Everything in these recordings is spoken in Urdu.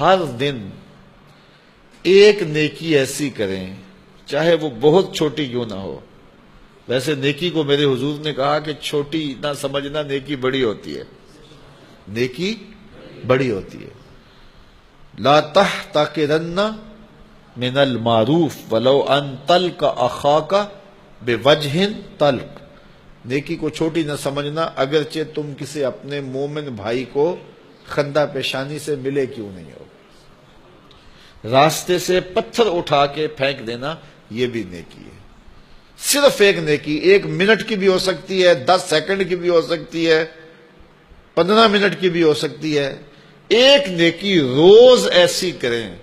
ہر دن ایک نیکی ایسی کریں چاہے وہ بہت چھوٹی کیوں نہ ہو. ویسے نیکی کو میرے حضور نے کہا کہ چھوٹی نہ سمجھنا، نیکی بڑی ہوتی ہے، نیکی بڑی ہوتی ہے. لا تحتقرن من المعروف ولو ان تلق اخاک بوجہ طلق. نیکی کو چھوٹی نہ سمجھنا اگرچہ تم کسی اپنے مومن بھائی کو خندہ پیشانی سے ملے کیوں نہیں ہو. راستے سے پتھر اٹھا کے پھینک دینا یہ بھی نیکی ہے. صرف ایک نیکی 1 منٹ کی بھی ہو سکتی ہے، 10 سیکنڈ کی بھی ہو سکتی ہے، 15 منٹ کی بھی ہو سکتی ہے. ایک نیکی روز ایسی کریں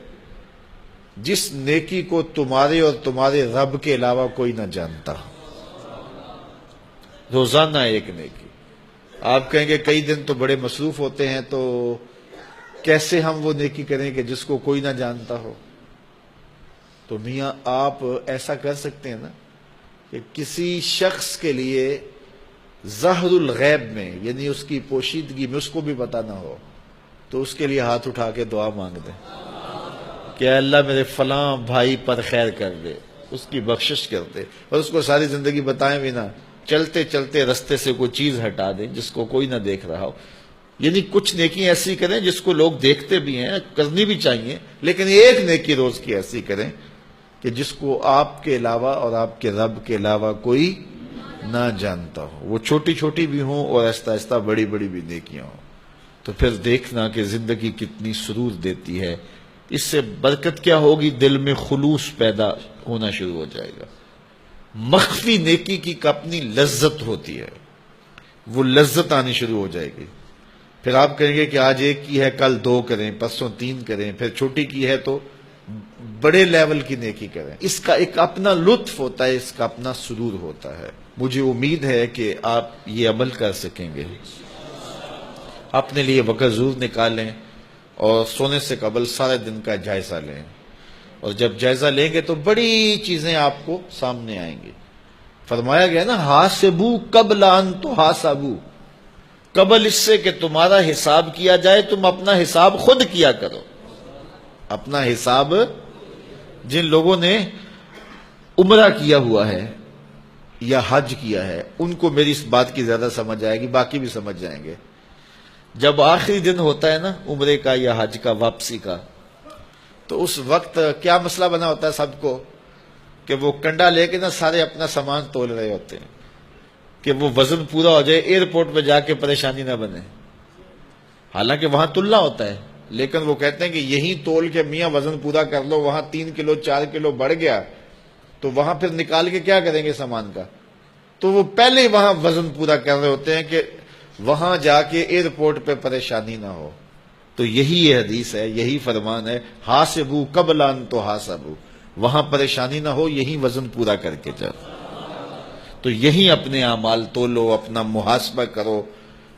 جس نیکی کو تمہارے اور تمہارے رب کے علاوہ کوئی نہ جانتا. روزانہ ایک نیکی. آپ کہیں گے کئی دن تو بڑے مصروف ہوتے ہیں، تو کیسے ہم وہ نیکی کریں کہ جس کو کوئی نہ جانتا ہو؟ تو میاں آپ ایسا کر سکتے ہیں نا کہ کسی شخص کے لیے ظاہر الغیب میں، یعنی اس کی پوشیدگی میں اس کو بھی پتہ نہ ہو، تو اس کے لیے ہاتھ اٹھا کے دعا مانگ دیں کہ اے اللہ میرے فلاں بھائی پر خیر کر دے، اس کی بخشش کر دے. اور اس کو ساری زندگی بتائیں بھی نہ، چلتے چلتے رستے سے کوئی چیز ہٹا دیں جس کو کوئی نہ دیکھ رہا ہو. یعنی کچھ نیکی ایسی کریں جس کو لوگ دیکھتے بھی ہیں، کرنی بھی چاہیے، لیکن ایک نیکی روز کی ایسی کریں کہ جس کو آپ کے علاوہ اور آپ کے رب کے علاوہ کوئی نہ جانتا ہو. وہ چھوٹی چھوٹی بھی ہوں اور آہستہ آہستہ بڑی بڑی بھی نیکیاں ہوں. تو پھر دیکھنا کہ زندگی کتنی سرور دیتی ہے. اس سے برکت کیا ہوگی؟ دل میں خلوص پیدا ہونا شروع ہو جائے گا. مخفی نیکی کی اپنی لذت ہوتی ہے، وہ لذت آنی شروع ہو جائے گی. پھر آپ کہیں گے کہ آج ایک کی ہے، کل 2 کریں، پرسوں 3 کریں، پھر چھوٹی کی ہے تو بڑے لیول کی نیکی کریں. اس کا ایک اپنا لطف ہوتا ہے، اس کا اپنا سرور ہوتا ہے. مجھے امید ہے کہ آپ یہ عمل کر سکیں گے. اپنے لیے وقت ضرور نکالیں اور سونے سے قبل سارے دن کا جائزہ لیں. اور جب جائزہ لیں گے تو بڑی چیزیں آپ کو سامنے آئیں گی. فرمایا گیا نا، حاسبو قبل ان تحاسبو. قبل اس سے کہ تمہارا حساب کیا جائے تم اپنا حساب خود کیا کرو. اپنا حساب. جن لوگوں نے عمرہ کیا ہوا ہے یا حج کیا ہے ان کو میری اس بات کی زیادہ سمجھ آئے گی، باقی بھی سمجھ جائیں گے. جب آخری دن ہوتا ہے نا عمرے کا یا حج کا، واپسی کا، تو اس وقت کیا مسئلہ بنا ہوتا ہے سب کو کہ وہ کنڈا لے کے نا سارے اپنا سامان تول رہے ہوتے ہیں کہ وہ وزن پورا ہو جائے، ایئرپورٹ پہ جا کے پریشانی نہ بنے. حالانکہ وہاں تلنا ہوتا ہے، لیکن وہ کہتے ہیں کہ یہی تول کے میاں وزن پورا کر لو، وہاں 3 کلو 4 کلو بڑھ گیا تو وہاں پھر نکال کے کیا کریں گے سامان کا. تو وہ پہلے ہی وہاں وزن پورا کر رہے ہوتے ہیں کہ وہاں جا کے ایئرپورٹ پہ پریشانی نہ ہو. تو یہی یہ حدیث ہے، یہی فرمان ہے، حاسبو قبل ان تحاسبو. وہاں پریشانی نہ ہو، یہی وزن پورا کر کے جاؤ. تو یہی اپنے اعمال تولو، اپنا محاسبہ کرو،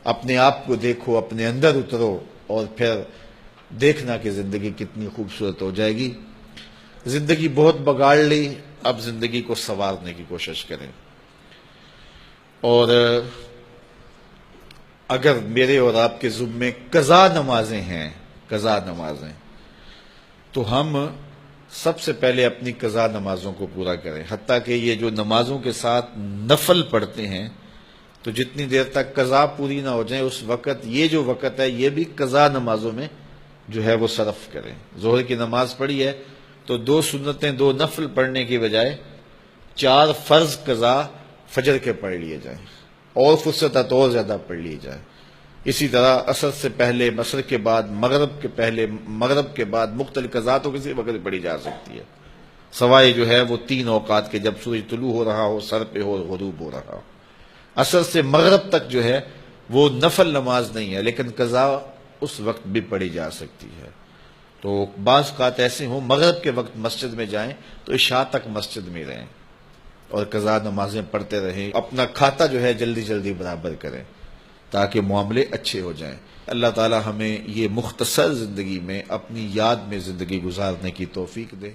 اپنے آپ کو دیکھو، اپنے اندر اترو، اور پھر دیکھنا کہ زندگی کتنی خوبصورت ہو جائے گی. زندگی بہت بگاڑ لی، اب زندگی کو سنوارنے کی کوشش کریں. اور اگر میرے اور آپ کے ذمے قضا نمازیں ہیں، قضا نمازیں، تو ہم سب سے پہلے اپنی قضا نمازوں کو پورا کریں. حتیٰ کہ یہ جو نمازوں کے ساتھ نفل پڑھتے ہیں تو جتنی دیر تک قضا پوری نہ ہو جائیں اس وقت، یہ جو وقت ہے یہ بھی قضا نمازوں میں جو ہے وہ صرف کریں. ظہر کی نماز پڑھی ہے تو 2 سنتیں 2 نفل پڑھنے کی بجائے 4 فرض قضا فجر کے پڑھ لیے جائیں، اور فرصت ہے تو اور زیادہ پڑھ لی جائے. اسی طرح عصر سے پہلے، عصر کے بعد، مغرب کے پہلے، مغرب کے بعد، مختلف قضا تو کسی وقت پڑھی جا سکتی ہے، سوائے جو ہے وہ 3 اوقات کے، جب سورج طلوع ہو رہا ہو، سر پہ ہو، غروب ہو رہا ہو. عصر سے مغرب تک جو ہے وہ نفل نماز نہیں ہے، لیکن قضا اس وقت بھی پڑھی جا سکتی ہے. تو بعض اوقات ایسے ہوں مغرب کے وقت مسجد میں جائیں تو عشاء تک مسجد میں رہیں اور قضا نمازیں پڑھتے رہیں. اپنا کھاتا جو ہے جلدی جلدی برابر کریں تاکہ معاملے اچھے ہو جائیں. اللہ تعالی ہمیں یہ مختصر زندگی میں اپنی یاد میں زندگی گزارنے کی توفیق دے.